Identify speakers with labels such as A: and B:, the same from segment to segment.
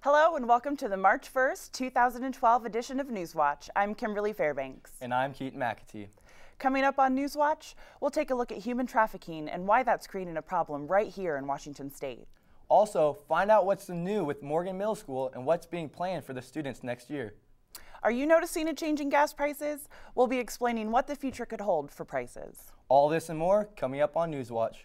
A: Hello and welcome to the March 1st, 2012 edition of Newswatch. I'm Kimberly Fairbanks.
B: And I'm Keaton McAtee.
A: Coming up on Newswatch, we'll take a look at human trafficking and why that's creating a problem right here in Washington State.
B: Also, find out what's new with Morgan Middle School and what's being planned for the students next year.
A: Are you noticing a change in gas prices? We'll be explaining what the future could hold for prices.
B: All this and more coming up on Newswatch.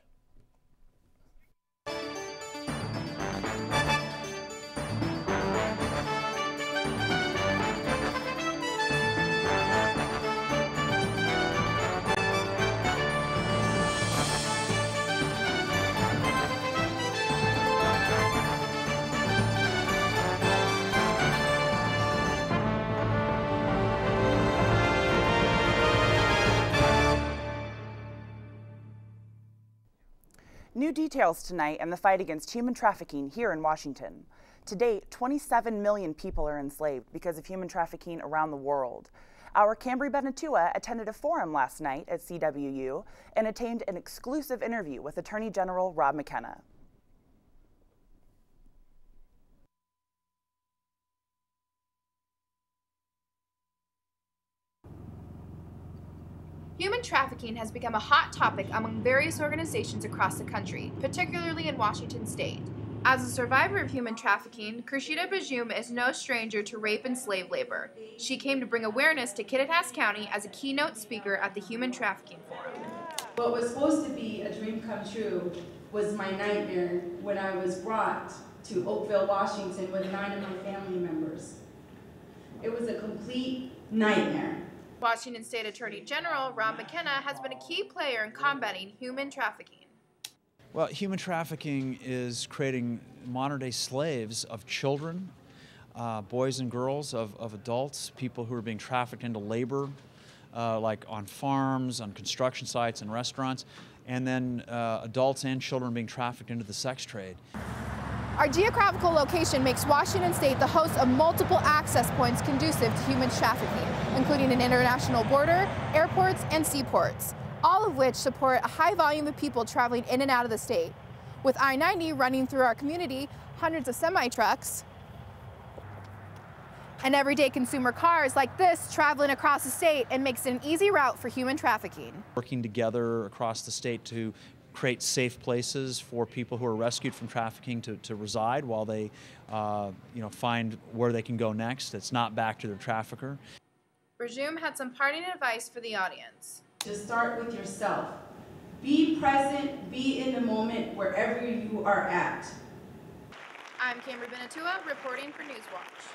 A: New details tonight in the fight against human trafficking here in Washington. To date, 27 million people are enslaved because of human trafficking around the world. Our Cambry Benatua attended a forum last night at CWU and attained an exclusive interview with Attorney General Rob McKenna.
C: Human trafficking has become a hot topic among various organizations across the country, particularly in Washington State. As a survivor of human trafficking, Krishida Bajoum is no stranger to rape and slave labor. She came to bring awareness to Kittitas County as a keynote speaker at the Human Trafficking Forum.
D: What was supposed to be a dream come true was my nightmare when I was brought to Oakville, Washington with 9 of my family members. It was a complete nightmare.
C: Washington State Attorney General Rob McKenna has been a key player in combating human trafficking.
E: Well, human trafficking is creating modern-day slaves of children, boys and girls, of adults, people who are being trafficked into labor, like on farms, on construction sites, and restaurants, and then adults and children being trafficked into the sex trade.
C: Our geographical location makes Washington State the host of multiple access points conducive to human trafficking, including an international border, airports, and seaports, all of which support a high volume of people traveling in and out of the state. With I-90 running through our community, hundreds of semi-trucks, and everyday consumer cars like this traveling across the state, it makes it an easy route for human trafficking.
E: Working together across the state to create safe places for people who are rescued from trafficking to reside while they find where they can go next. It's not back to their trafficker.
C: Bajoum had some parting advice for the audience.
D: Just start with yourself. Be present, be in the moment wherever you are at.
C: I'm Cambry Benatua reporting for Newswatch.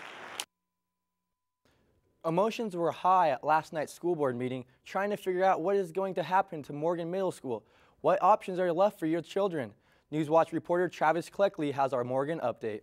B: Emotions were high at last night's school board meeting trying to figure out what is going to happen to Morgan Middle School. What options are left for your children? Newswatch reporter Travis Cleckley has our Morgan update.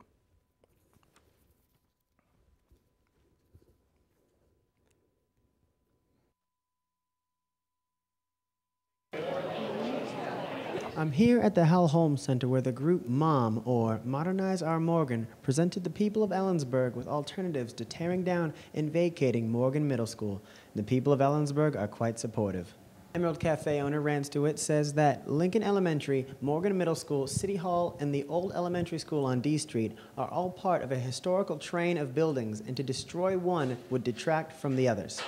F: I'm here at the Hal Holmes Center where the group MOM, or Modernize Our Morgan, presented the people of Ellensburg with alternatives to tearing down and vacating Morgan Middle School. The people of Ellensburg are quite supportive. Emerald Cafe owner Rand Stewart says that Lincoln Elementary, Morgan Middle School, City Hall, and the old elementary school on D Street are all part of a historical train of buildings, and to destroy one would detract from the others.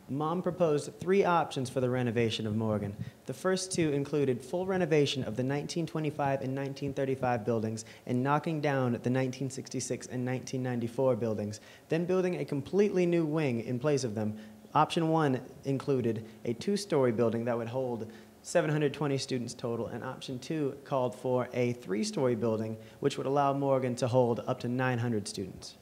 F: Mom proposed 3 options for the renovation of Morgan. The first 2 included full renovation of the 1925 and 1935 buildings and knocking down the 1966 and 1994 buildings, then building a completely new wing in place of them. Option 1 included a 2-story building that would hold 720 students total, and option 2 called for a 3-story building, which would allow Morgan to hold up to 900 students.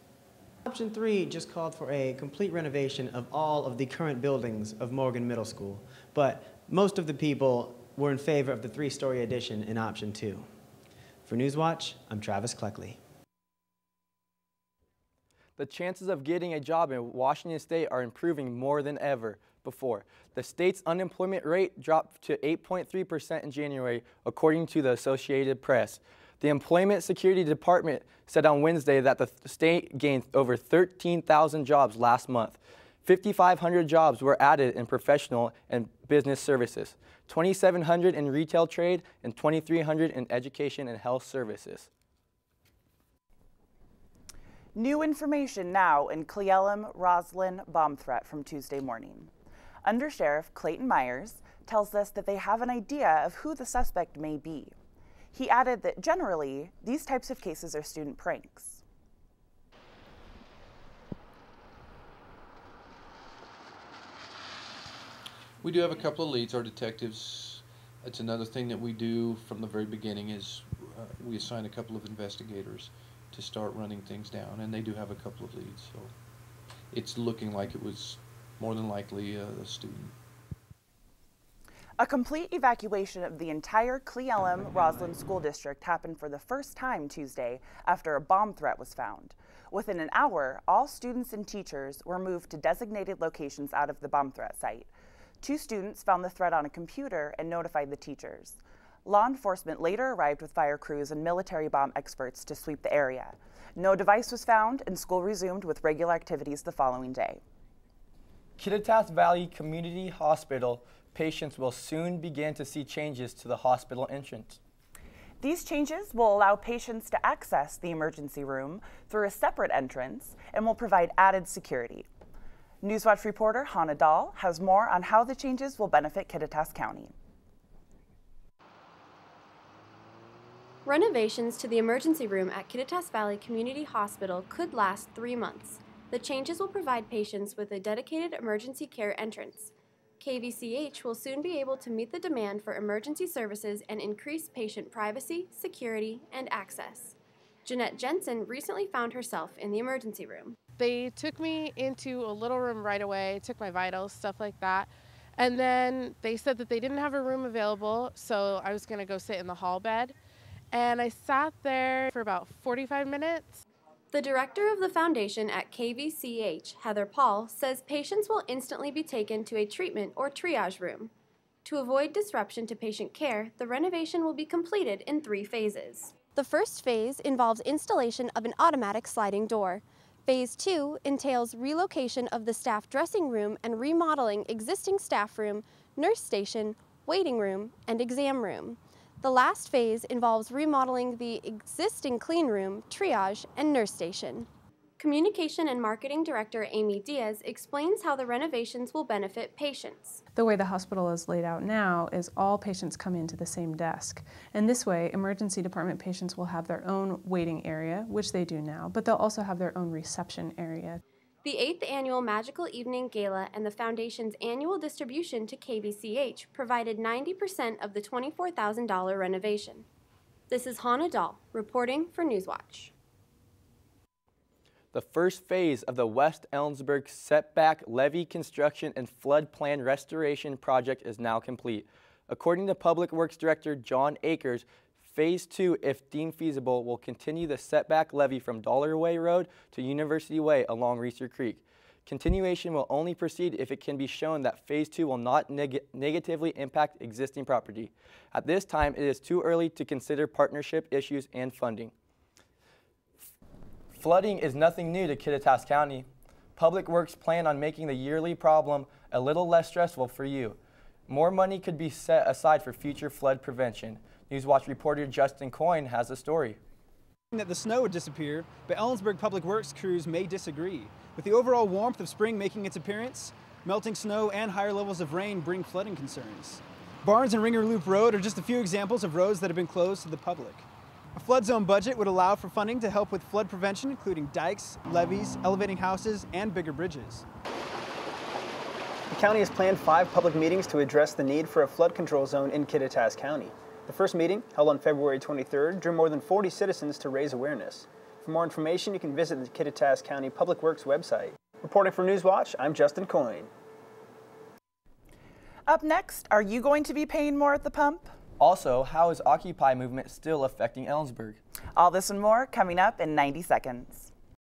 F: Option 3 just called for a complete renovation of all of the current buildings of Morgan Middle School, but most of the people were in favor of the 3-story addition in option 2. For Newswatch, I'm Travis Cleckley.
B: The chances of getting a job in Washington State are improving more than ever before. The state's unemployment rate dropped to 8.3% in January, according to the Associated Press. The Employment Security Department said on Wednesday that the state gained over 13,000 jobs last month. 5,500 jobs were added in professional and business services, 2,700 in retail trade, and 2,300 in education and health services.
A: New information now in Cle Elum Roslyn bomb threat from Tuesday morning. Undersheriff Clayton Myers tells us that they have an idea of who the suspect may be. He added that generally, these types of cases are student pranks.
G: We do have a couple of leads. Our detectives, that's another thing that we do from the very beginning is we assign a couple of investigators to start running things down, and they do have a couple of leads. So it's looking like it was more than likely a student.
A: A complete evacuation of the entire Cle Elum Roslyn School District happened for the first time Tuesday after a bomb threat was found. Within an hour, all students and teachers were moved to designated locations out of the bomb threat site. 2 students found the threat on a computer and notified the teachers. Law enforcement later arrived with fire crews and military bomb experts to sweep the area. No device was found, and school resumed with regular activities the following day.
B: Kittitas Valley Community Hospital patients will soon begin to see changes to the hospital entrance.
A: These changes will allow patients to access the emergency room through a separate entrance and will provide added security. Newswatch reporter Hannah Dahl has more on how the changes will benefit Kittitas County.
H: Renovations to the emergency room at Kittitas Valley Community Hospital could last 3 months. The changes will provide patients with a dedicated emergency care entrance. KVCH will soon be able to meet the demand for emergency services and increase patient privacy, security, and access. Jeanette Jensen recently found herself in the emergency room.
I: They took me into a little room right away, took my vitals, stuff like that. And then they said that they didn't have a room available, so I was gonna go sit in the hall bed. And I sat there for about 45 minutes.
H: The director of the foundation at KVCH, Heather Paul, says patients will instantly be taken to a treatment or triage room. To avoid disruption to patient care, the renovation will be completed in 3 phases. The first phase involves installation of an automatic sliding door. Phase 2 entails relocation of the staff dressing room and remodeling existing staff room, nurse station, waiting room, and exam room. The last phase involves remodeling the existing clean room, triage, and nurse station. Communication and Marketing Director Amy Diaz explains how the renovations will benefit patients.
J: The way the hospital is laid out now is all patients come into the same desk. And this way, emergency department patients will have their own waiting area, which they do now, but they'll also have their own reception area.
H: The 8th Annual Magical Evening Gala and the Foundation's annual distribution to KVCH provided 90% of the $24,000 renovation. This is Hannah Dahl, reporting for Newswatch.
B: The first phase of the West Ellensburg Setback Levee Construction and Flood Plan Restoration Project is now complete. According to Public Works Director John Akers, Phase 2, if deemed feasible, will continue the setback levee from Dollar Way Road to University Way along Reeser Creek. Continuation will only proceed if it can be shown that Phase 2 will not negatively impact existing property. At this time, it is too early to consider partnership issues and funding. Flooding is nothing new to Kittitas County. Public Works plan on making the yearly problem a little less stressful for you. More money could be set aside for future flood prevention. Newswatch reporter Justin Coyne has a story.
K: That the snow would disappear, but Ellensburg Public Works crews may disagree. With the overall warmth of spring making its appearance, melting snow and higher levels of rain bring flooding concerns. Barnes and Ringer Loop Road are just a few examples of roads that have been closed to the public. A flood zone budget would allow for funding to help with flood prevention, including dikes, levees, elevating houses, and bigger bridges.
L: The county has planned 5 public meetings to address the need for a flood control zone in Kittitas County. The first meeting, held on February 23rd, drew more than 40 citizens to raise awareness. For more information, you can visit the Kittitas County Public Works website. Reporting for Newswatch, I'm Justin Coyne.
A: Up next, are you going to be paying more at the pump?
B: Also, how is Occupy movement still affecting Ellensburg?
A: All this and more coming up in 90 seconds.